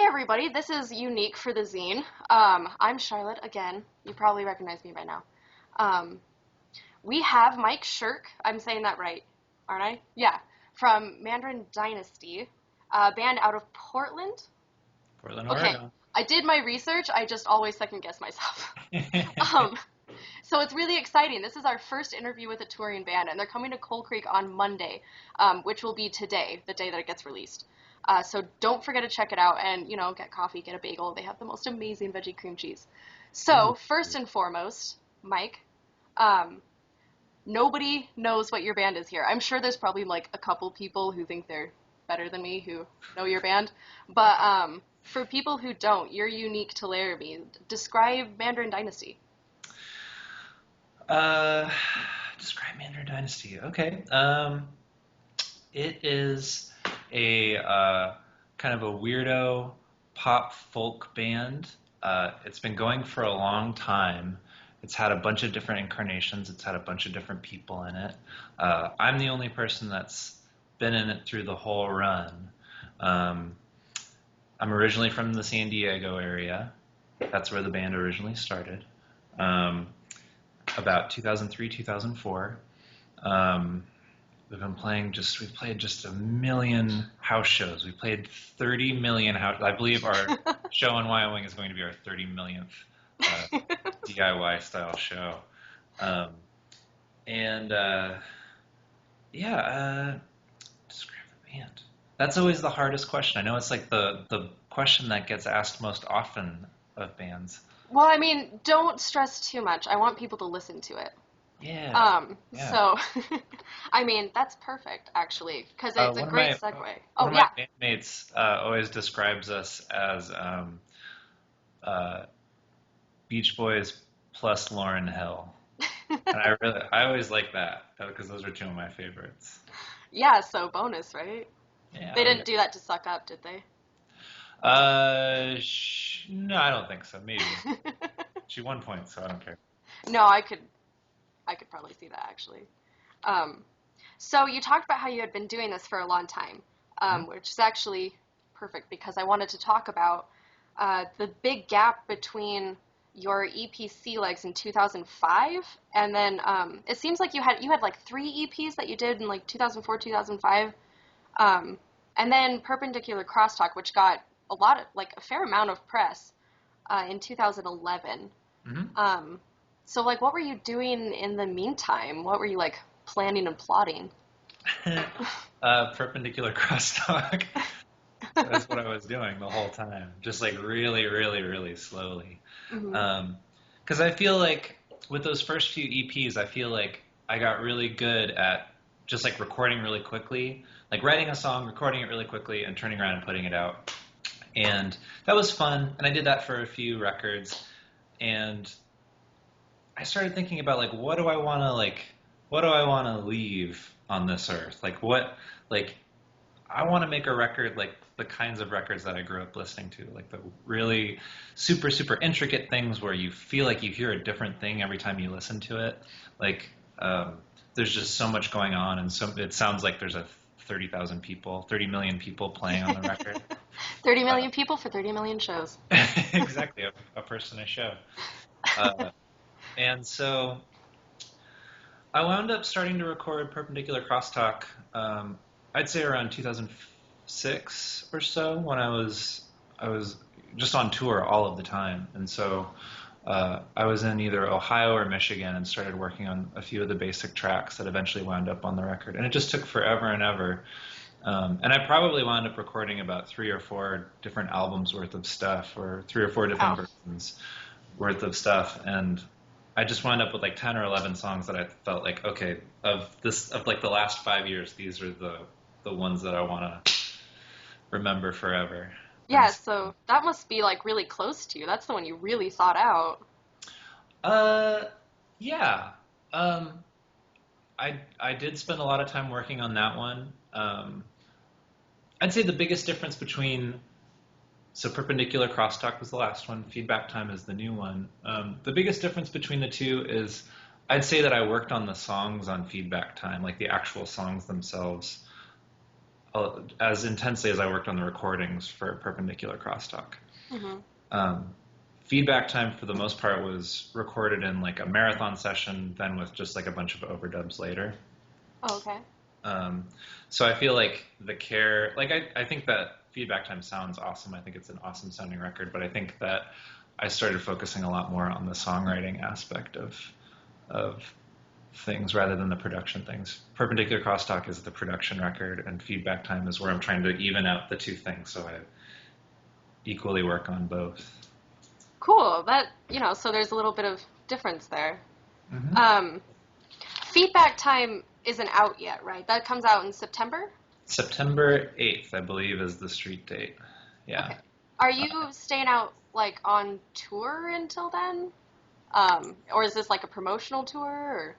everybody, this is Unique for the Zine. I'm Charlotte again. You probably recognize me by now. Um, we have Mike Sherk, I'm saying that right, aren't I? Yeah, from Mandarin Dynasty, a band out of Portland. Portland, Okay, Oregon. I did my research, I just always second guess myself. Um, so it's really exciting. This is our first interview with a touring band, and they're coming to Coal Creek on Monday, which will be today, the day that it gets released. So don't forget to check it out and, get coffee, get a bagel. They have the most amazing veggie cream cheese. Ooh. So first and foremost, Mike, um, nobody knows what your band is here. I'm sure there's probably like a couple people who think they're better than me who know your band. But for people who don't, you're unique to Laramie. Describe Mandarin Dynasty. Uh, Describe Mandarin Dynasty. Okay. It is a kind of a weirdo pop folk band. It's been going for a long time. It's had a bunch of different incarnations. It's had a bunch of different people in it. I'm the only person that's been in it through the whole run. Um, I'm originally from the San Diego area. That's where the band originally started. Um, about 2003, 2004. We've played just a million house shows. We played 30 million house. I believe our show in Wyoming is going to be our 30 millionth DIY style show. Um, and yeah, describe the band. That's always the hardest question. I know it's like the question that gets asked most often of bands. Well, I mean, don't stress too much. I want people to listen to it. Yeah, yeah. So, I mean, that's perfect, actually, because it's a One of great my segue. one Oh, of my yeah. bandmates always describes us as uh, Beach Boys plus Lauryn Hill, and I always like that because those are two of my favorites. Yeah, so bonus, right? Yeah. They Oh yeah. didn't do that to suck up, did they? No, I don't think so. Maybe she won points, so I don't care. No, I could probably see that, actually. Um, so you talked about how you had been doing this for a long time, Mhm. which is actually perfect because I wanted to talk about the big gap between your EPC legs in 2005 and then it seems like you had like three EPs that you did in like 2004, 2005, um, and then Perpendicular Crosstalk, which got a fair amount of press in 2011. Mhm. Um, so like, what were you doing in the meantime? What were you like planning and plotting? Perpendicular crosstalk. That's what I was doing the whole time, just like really, really, really slowly. Hmm. Because I feel like with those first few EPs, I feel like I got really good at just like recording really quickly, like writing a song, recording it really quickly, and turning around and putting it out. And that was fun. And I did that for a few records. And I started thinking about like what do I want to leave on this earth? Like I want to make a record like the kinds of records that I grew up listening to, like the really super, super intricate things where you feel like you hear a different thing every time you listen to it. Like, there's just so much going on, and so it sounds like there's a 30 million people playing on the record. 30 Uh, million people for 30 million shows. exactly, a person a show. Uh, and so I wound up starting to record Perpendicular Crosstalk, I'd say around 2006 or so when I was just on tour all of the time. And so I was in either Ohio or Michigan and started working on a few of the basic tracks that eventually wound up on the record. And it just took forever and ever. And I probably wound up recording about 3 or 4 different albums worth of stuff, or 3 or 4 different Wow. versions worth of stuff. And I just wound up with like 10 or 11 songs that I felt like, okay, of like the last 5 years, these are the ones that I want to remember forever. And Yeah, so that must be like really close to you. That's the one you really thought out. uh, yeah, um, I did spend a lot of time working on that one. I'd say the biggest difference between so Perpendicular Crosstalk was the last one. Feedback Time is the new one. The biggest difference between the two is I'd say that I worked on the songs on Feedback Time, like the actual songs themselves, as intensely as I worked on the recordings for Perpendicular Crosstalk. Mm-hmm. Feedback time for the most part was recorded in like a marathon session, then with just like a bunch of overdubs later. Oh, okay. So I feel like the care, like I think that Feedback Time sounds awesome. I think it's an awesome sounding record, but I think that I started focusing a lot more on the songwriting aspect of things rather than the production things. Perpendicular Crosstalk is the production record, and Feedback Time is where I'm trying to even out the two things, so I equally work on both. Cool. So there's a little bit of difference there. Mm-hmm. Feedback Time isn't out yet, right? That comes out in September? September 8th, I believe, is the street date. Yeah. Okay. Are you staying out, like, on tour until then? Or is this like a promotional tour?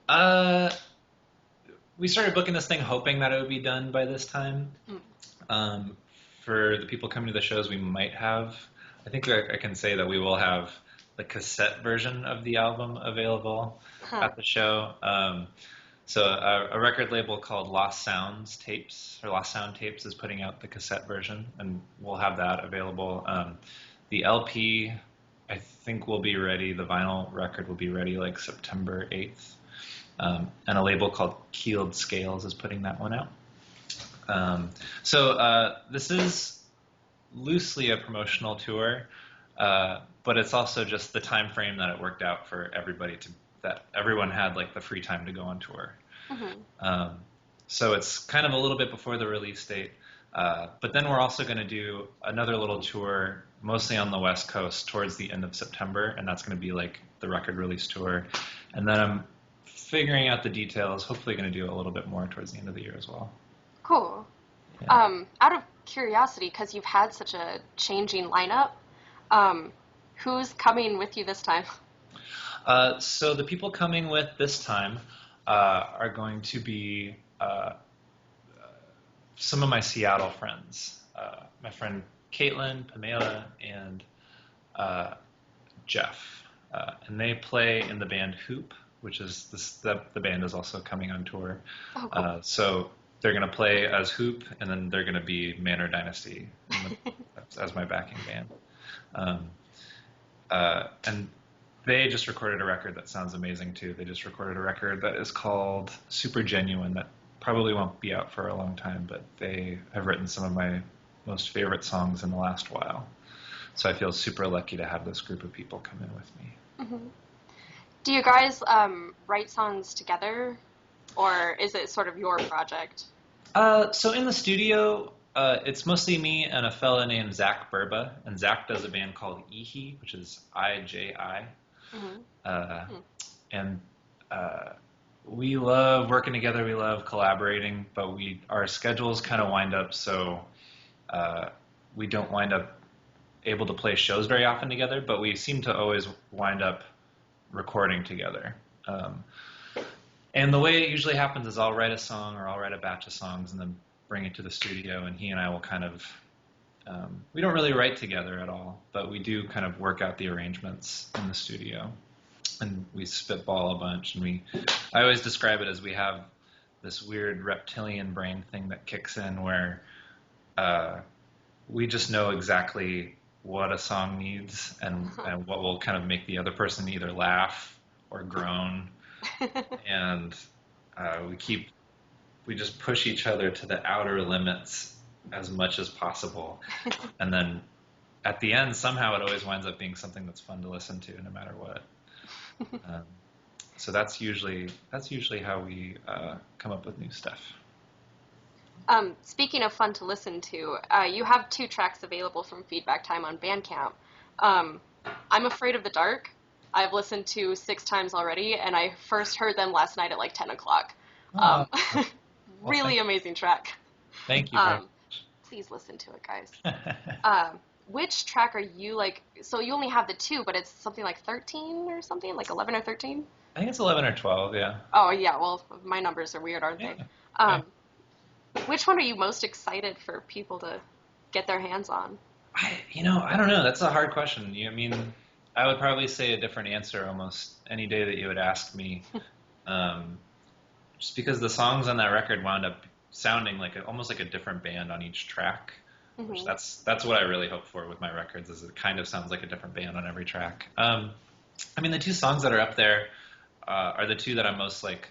Or? We started booking this thing hoping that it would be done by this time. For the people coming to the shows, we might have, I think I can say that we will have the cassette version of the album available at the show. So a record label called Lost Sound Tapes is putting out the cassette version, and we'll have that available. The LP, I think, will be ready. The vinyl record will be ready like September 8th. And a label called Keeled Scales is putting that one out. So this is loosely a promotional tour, but it's also just the time frame that it worked out for everybody that everyone had like the free time to go on tour. Mm-hmm. So it's kind of a little bit before the release date, but then we're also going to do another little tour, mostly on the West Coast, towards the end of September, and that's going to be like the record release tour. And then I'm figuring out the details, hopefully going to do a little bit more towards the end of the year as well. Cool. Yeah. Out of curiosity, because you've had such a changing lineup, who's coming with you this time? So the people coming with this time are going to be some of my Seattle friends. My friend Caitlin, Pamela, and Jeff. And they play in the band Hoop, which is the band is also coming on tour. Oh, cool. So they're going to play as Hoop, and then they're going to be Mandarin Dynasty as my backing band. And they just recorded a record that sounds amazing too. They just recorded a record that is called Super Genuine that probably won't be out for a long time, but they have written some of my most favorite songs in the last while. So I feel super lucky to have this group of people come in with me. Mm-hmm. Do you guys write songs together, or is it sort of your project? So in the studio, it's mostly me and a fella named Zach Burba, and Zach does a band called Ihi, which is IJI. Mm-hmm. And we love working together, we love collaborating, but our schedules kind of wind up so we don't wind up able to play shows very often together, but we seem to always wind up recording together. And the way it usually happens is I'll write a song or I'll write a batch of songs and then bring it to the studio, and he and I will kind of, we don't really write together at all, but we do kind of work out the arrangements in the studio, and we spitball a bunch, and I always describe it as we have this weird reptilian brain thing that kicks in where we just know exactly what a song needs and what will kind of make the other person either laugh or groan. And we just push each other to the outer limits as much as possible. And then at the end, somehow it always winds up being something that's fun to listen to no matter what. So that's usually how we come up with new stuff. Speaking of fun to listen to, you have 2 tracks available from Feedback Time on Bandcamp. I'm Afraid of the Dark. I've listened to 6 times already, and I first heard them last night at like 10 o'clock. Really amazing track. Thank you. Please listen to it, guys. Which track are you like? So you only have the 2, but it's something like 13 or something, like 11 or 13? I think it's 11 or 12, yeah. Oh, yeah. Well, my numbers are weird, aren't they? Yeah. Which one are you most excited for people to get their hands on? I don't know. That's a hard question. I would probably say a different answer almost any day that you would ask me. Just because the songs on that record wound up sounding like almost like a different band on each track. Which Hmm. that's what I really hope for with my records, is it kind of sounds like a different band on every track. I mean, the two songs that are up there are the two that I'm most like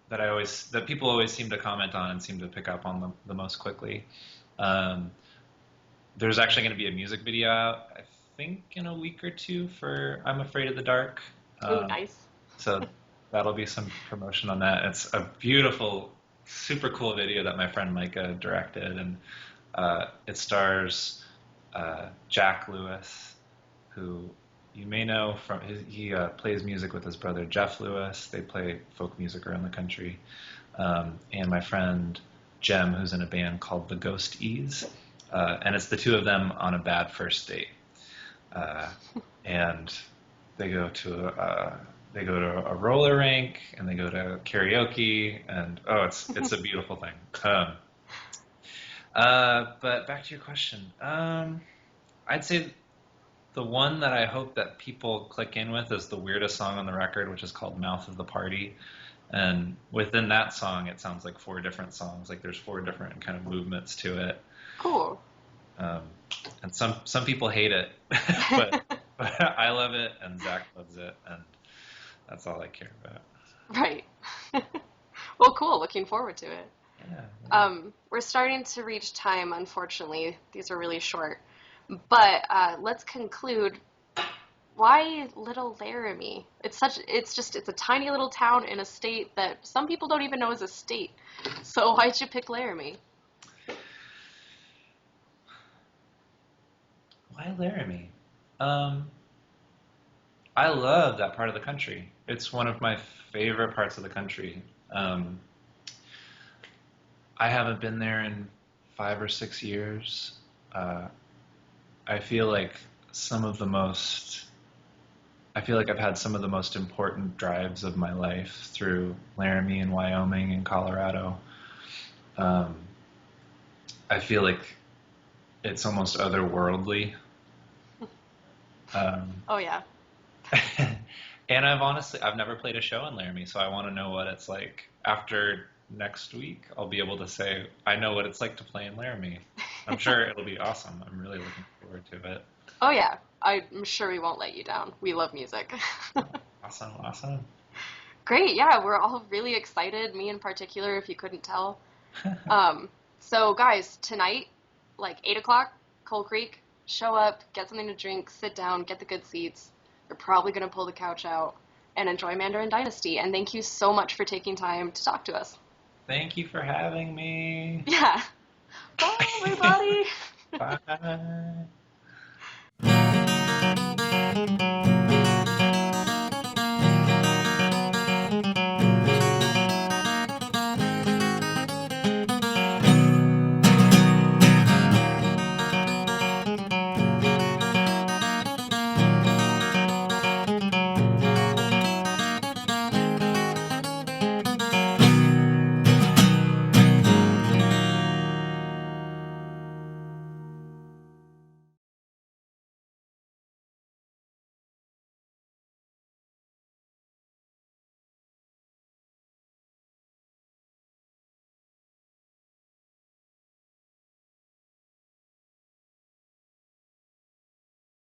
that people always seem to comment on and seem to pick up on the most quickly. Um, there's actually going to be a music video out, I think, in a week or two for "I'm Afraid of the Dark." Ooh, Um, nice. so that'll be some promotion on that. It's a beautiful, super cool video that my friend Micah directed, and it stars Jack Lewis, who you may know from he plays music with his brother Jeff Lewis. They play folk music around the country. And my friend Jem, who's in a band called the Ghost E's. And it's the two of them on a bad first date. And they go to a roller rink, and they go to karaoke, and it's a beautiful thing. But back to your question. I'd say the one that I hope that people click in with is the weirdest song on the record, which is called "Mouth of the Party." And within that song, it sounds like four different songs. Like there's four different kind of movements to it. Cool. Um, and some people hate it, but I love it, and Zach loves it, and that's all I care about. Right. Well, cool. Looking forward to it. Yeah. We're starting to reach time, unfortunately. These are really short. But let's conclude. Why Little Laramie? It's a tiny little town in a state that some people don't even know is a state. So why'd you pick Laramie? Why Laramie? Um, I love that part of the country. It's one of my favorite parts of the country. Um, I haven't been there in 5 or 6 years. Uh, I feel like some of the most, I feel like I've had some of the most important drives of my life through Laramie and Wyoming and Colorado. Um, I feel like it's almost otherworldly. Um, Oh yeah. and I've never played a show in Laramie, so I want to know what it's like. After next week, I'll be able to say, I know what it's like to play in Laramie. I'm sure it'll be awesome. I'm really looking forward to it. Oh yeah. I'm sure we won't let you down. We love music. Awesome, awesome. Great. Yeah, we're all really excited. Me in particular, if you couldn't tell. Um, so guys, tonight, like 8 o'clock, Coal Creek, show up, get something to drink, sit down, get the good seats. You're probably gonna pull the couch out and enjoy Mandarin Dynasty. And thank you so much for taking time to talk to us. Thank you for having me. Yeah. Bye, everybody. Bye.